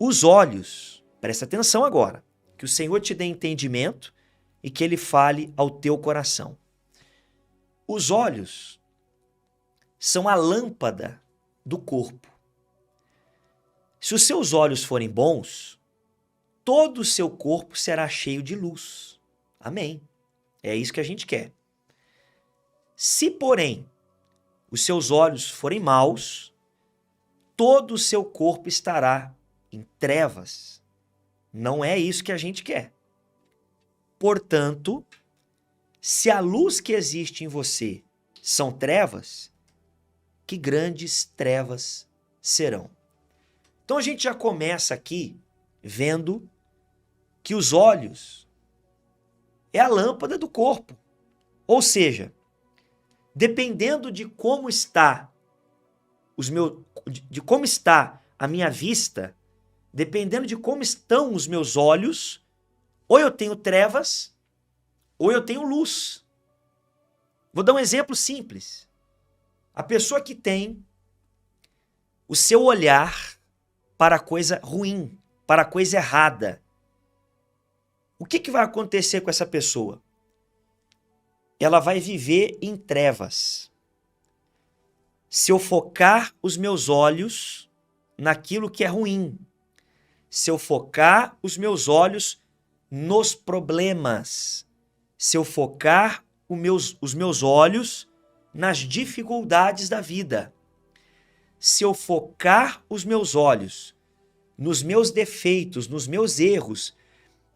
Os olhos, presta atenção agora, que o Senhor te dê entendimento e que Ele fale ao teu coração. Os olhos são a lâmpada do corpo. Se os seus olhos forem bons, todo o seu corpo será cheio de luz. Amém. É isso que a gente quer. Se, porém, os seus olhos forem maus, todo o seu corpo estará em trevas. Não é isso que a gente quer. Portanto, se a luz que existe em você são trevas, que grandes trevas serão. Então a gente já começa aqui vendo que os olhos é a lâmpada do corpo. Ou seja, dependendo de como está de como está a minha vista, dependendo de como estão os meus olhos, ou eu tenho trevas, ou eu tenho luz. Vou dar um exemplo simples. A pessoa que tem o seu olhar para a coisa ruim, para a coisa errada, o que vai acontecer com essa pessoa? Ela vai viver em trevas. Se eu focar os meus olhos naquilo que é ruim, se eu focar os meus olhos nos problemas, se eu focar os meus olhos nas dificuldades da vida, se eu focar os meus olhos nos meus defeitos, nos meus erros,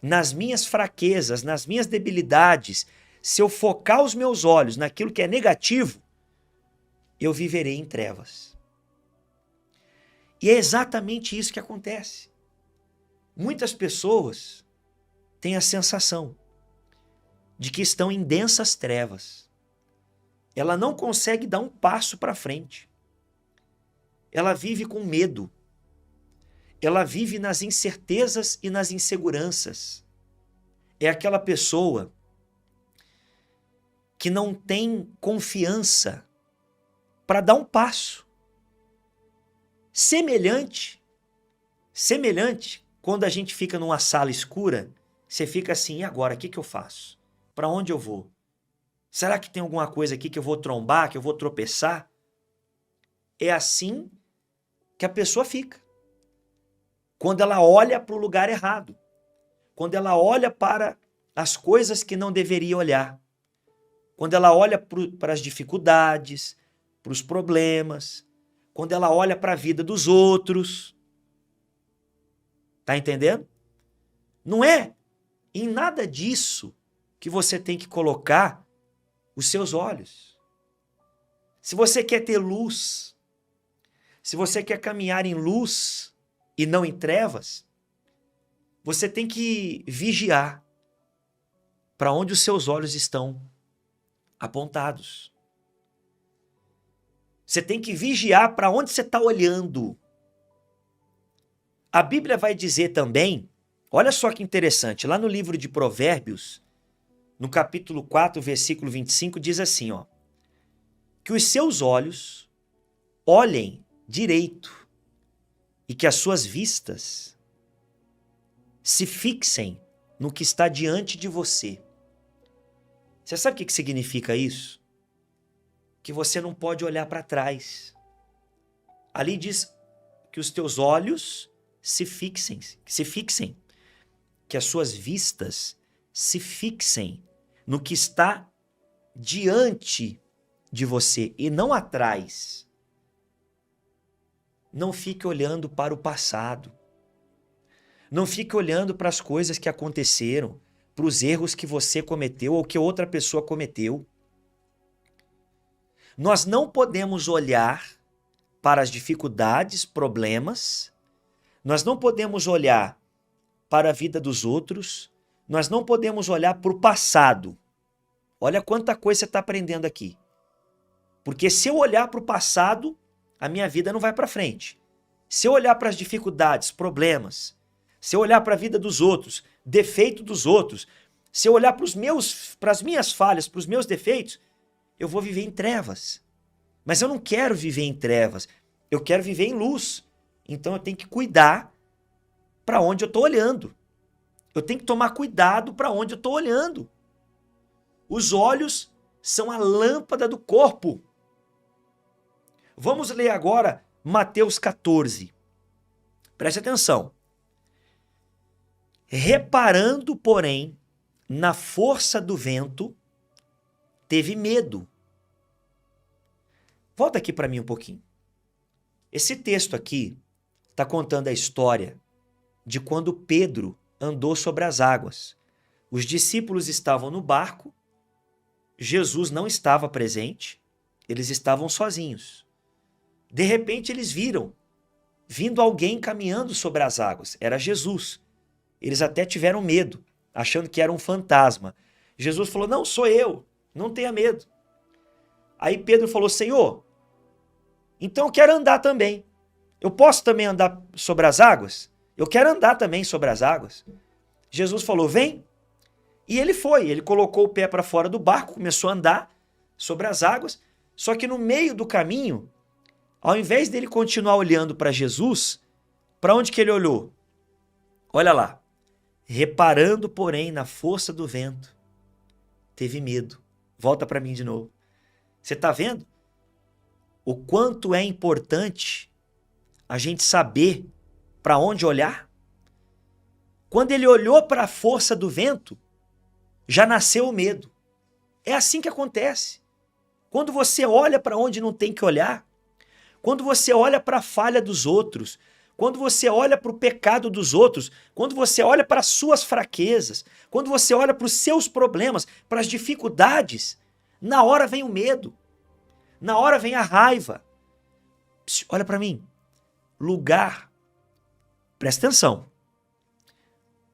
nas minhas fraquezas, nas minhas debilidades, se eu focar os meus olhos naquilo que é negativo, eu viverei em trevas. E é exatamente isso que acontece. Muitas pessoas têm a sensação de que estão em densas trevas. Ela não consegue dar um passo para frente. Ela vive com medo. Ela vive nas incertezas e nas inseguranças. É aquela pessoa que não tem confiança para dar um passo. Semelhante, quando a gente fica numa sala escura, você fica assim, e agora, o que eu faço? Para onde eu vou? Será que tem alguma coisa aqui que eu vou trombar, que eu vou tropeçar? É assim que a pessoa fica. Quando ela olha para o lugar errado. Quando ela olha para as coisas que não deveria olhar. Quando ela olha para as dificuldades, para os problemas. Quando ela olha para a vida dos outros. Tá entendendo? Não é em nada disso que você tem que colocar os seus olhos. Se você quer ter luz, se você quer caminhar em luz e não em trevas, você tem que vigiar para onde os seus olhos estão apontados. Você tem que vigiar para onde você está olhando. A Bíblia vai dizer também, olha só que interessante, lá no livro de Provérbios, no capítulo 4, versículo 25, diz assim, ó, que os seus olhos olhem direito e que as suas vistas se fixem no que está diante de você. Você sabe o que significa isso? Que você não pode olhar para trás. Ali diz que os teus olhos se fixem, que as suas vistas se fixem no que está diante de você e não atrás. Não fique olhando para o passado. Não fique olhando para as coisas que aconteceram, para os erros que você cometeu ou que outra pessoa cometeu. Nós não podemos olhar para as dificuldades, problemas. Nós não podemos olhar para a vida dos outros. Nós não podemos olhar para o passado. Olha quanta coisa você está aprendendo aqui. Porque se eu olhar para o passado, a minha vida não vai para frente. Se eu olhar para as dificuldades, problemas, se eu olhar para a vida dos outros, defeito dos outros, se eu olhar para as minhas falhas, para os meus defeitos, eu vou viver em trevas. Mas eu não quero viver em trevas. Eu quero viver em luz. Então eu tenho que cuidar para onde eu estou olhando. Eu tenho que tomar cuidado para onde eu estou olhando. Os olhos são a lâmpada do corpo. Vamos ler agora Mateus 14. Preste atenção. Reparando, porém, na força do vento, teve medo. Volta aqui para mim um pouquinho. Esse texto aqui está contando a história de quando Pedro andou sobre as águas. Os discípulos estavam no barco, Jesus não estava presente, eles estavam sozinhos. De repente eles viram vindo alguém caminhando sobre as águas. Era Jesus. Eles até tiveram medo, achando que era um fantasma. Jesus falou, não, sou eu, não tenha medo. Aí Pedro falou, Senhor, então eu quero andar também. Eu posso também andar sobre as águas? Eu quero andar também sobre as águas. Jesus falou, vem. E ele foi, ele colocou o pé para fora do barco, começou a andar sobre as águas, só que no meio do caminho, ao invés dele continuar olhando para Jesus, para onde que ele olhou? Olha lá. Reparando, porém, na força do vento, teve medo. Volta para mim de novo. Você está vendo o quanto é importante a gente saber para onde olhar? Quando ele olhou para a força do vento, já nasceu o medo. É assim que acontece. Quando você olha para onde não tem que olhar, quando você olha para a falha dos outros, quando você olha para o pecado dos outros, quando você olha para as suas fraquezas, quando você olha para os seus problemas, para as dificuldades, na hora vem o medo, na hora vem a raiva. Psh, olha para mim. Lugar, presta atenção.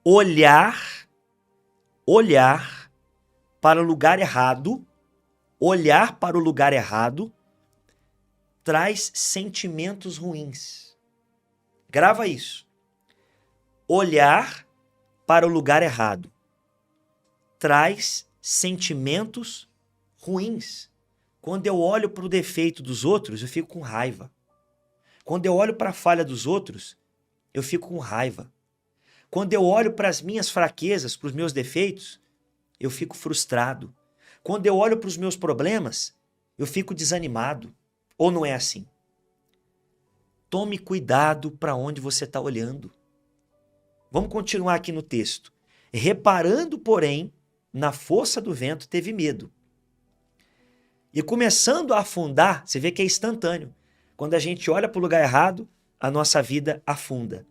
Olhar para o lugar errado, traz sentimentos ruins. Grava isso. Olhar para o lugar errado traz sentimentos ruins. Quando eu olho para o defeito dos outros, eu fico com raiva. Quando eu olho para a falha dos outros, eu fico com raiva. Quando eu olho para as minhas fraquezas, para os meus defeitos, eu fico frustrado. Quando eu olho para os meus problemas, eu fico desanimado. Ou não é assim? Tome cuidado para onde você está olhando. Vamos continuar aqui no texto. Reparando, porém, na força do vento, teve medo. E começando a afundar, você vê que é instantâneo. Quando a gente olha para o lugar errado, a nossa vida afunda.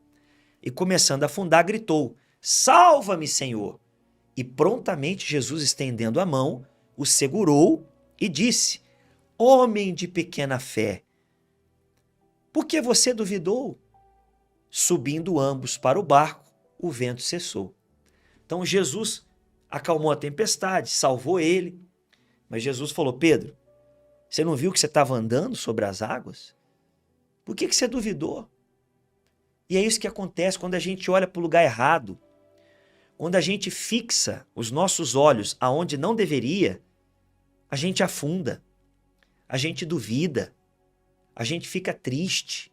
E começando a afundar, gritou, salva-me, Senhor! E prontamente Jesus, estendendo a mão, o segurou e disse, homem de pequena fé, por que você duvidou? Subindo ambos para o barco, o vento cessou. Então Jesus acalmou a tempestade, salvou ele. Mas Jesus falou, Pedro, você não viu que você estava andando sobre as águas? Por que você duvidou? E é isso que acontece quando a gente olha para o lugar errado. Quando a gente fixa os nossos olhos aonde não deveria, a gente afunda, a gente duvida, a gente fica triste.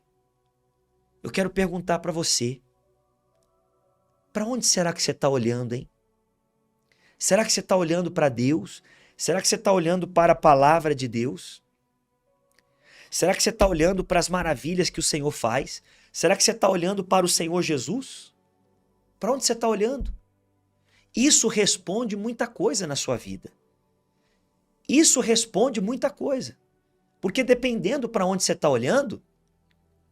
Eu quero perguntar para você, para onde será que você está olhando, hein? Será que você está olhando para Deus? Será que você está olhando para a palavra de Deus? Será que você está olhando para as maravilhas que o Senhor faz? Será que você está olhando para o Senhor Jesus? Para onde você está olhando? Isso responde muita coisa na sua vida. Isso responde muita coisa. Porque dependendo para onde você está olhando,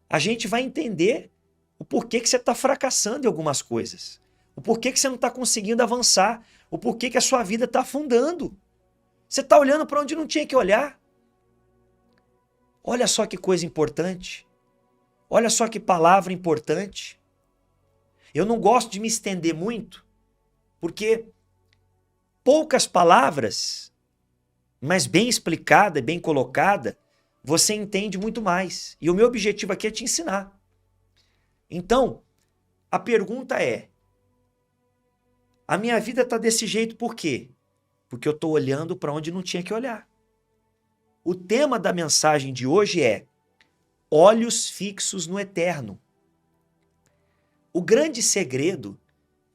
a gente vai entender o porquê que você está fracassando em algumas coisas. O porquê que você não está conseguindo avançar. O porquê que a sua vida está afundando. Você está olhando para onde não tinha que olhar. Olha só que coisa importante. Olha só que palavra importante. Eu não gosto de me estender muito, porque poucas palavras, mas bem explicada, bem colocada, você entende muito mais. E o meu objetivo aqui é te ensinar. Então, a pergunta é, a minha vida está desse jeito por quê? Porque eu estou olhando para onde não tinha que olhar. O tema da mensagem de hoje é olhos fixos no eterno. O grande segredo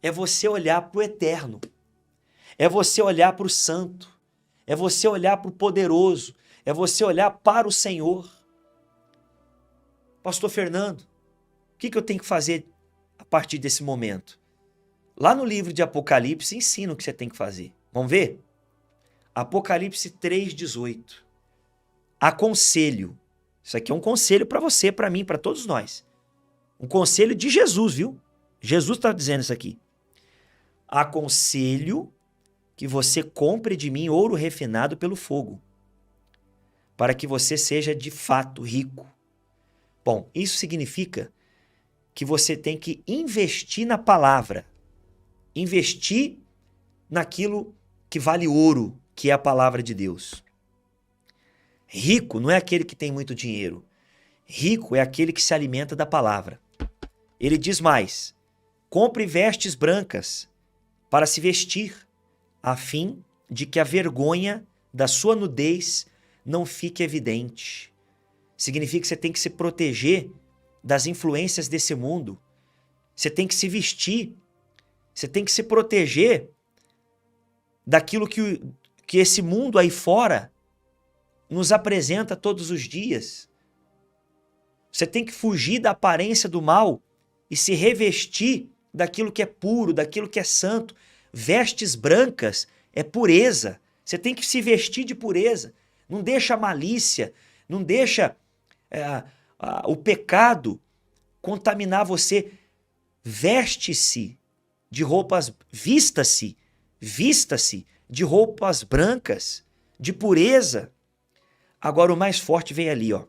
é você olhar para o eterno, é você olhar para o santo, é você olhar para o poderoso, é você olhar para o Senhor. Pastor Fernando, o que eu tenho que fazer a partir desse momento? Lá no livro de Apocalipse ensina o que você tem que fazer. Vamos ver? Apocalipse 3,18. Aconselho. Isso aqui é um conselho para você, para mim, para todos nós. Um conselho de Jesus, viu? Jesus está dizendo isso aqui. Aconselho que você compre de mim ouro refinado pelo fogo, para que você seja de fato rico. Bom, isso significa que você tem que investir na palavra, investir naquilo que vale ouro, que é a palavra de Deus. Rico não é aquele que tem muito dinheiro. Rico é aquele que se alimenta da palavra. Ele diz mais: compre vestes brancas para se vestir, a fim de que a vergonha da sua nudez não fique evidente. Significa que você tem que se proteger das influências desse mundo. Você tem que se vestir. Você tem que se proteger daquilo que esse mundo aí fora nos apresenta todos os dias. Você tem que fugir da aparência do mal e se revestir daquilo que é puro, daquilo que é santo. Vestes brancas é pureza. Você tem que se vestir de pureza. Não deixa a malícia, não deixa o pecado contaminar você. Veste-se de roupas, vista-se de roupas brancas, de pureza. Agora o mais forte vem ali, ó.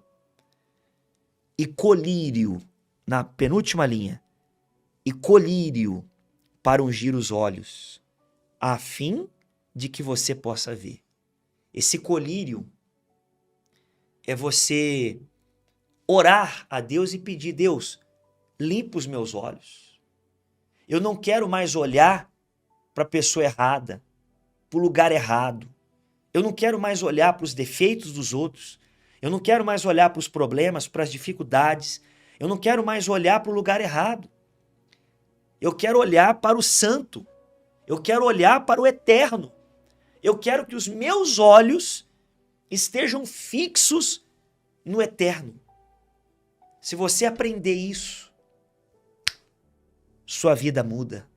E colírio, na penúltima linha. E colírio para ungir os olhos, a fim de que você possa ver. Esse colírio é você orar a Deus e pedir: Deus, limpa os meus olhos. Eu não quero mais olhar para a pessoa errada, para o lugar errado. Eu não quero mais olhar para os defeitos dos outros. Eu não quero mais olhar para os problemas, para as dificuldades. Eu não quero mais olhar para o lugar errado. Eu quero olhar para o santo. Eu quero olhar para o eterno. Eu quero que os meus olhos estejam fixos no eterno. Se você aprender isso, sua vida muda.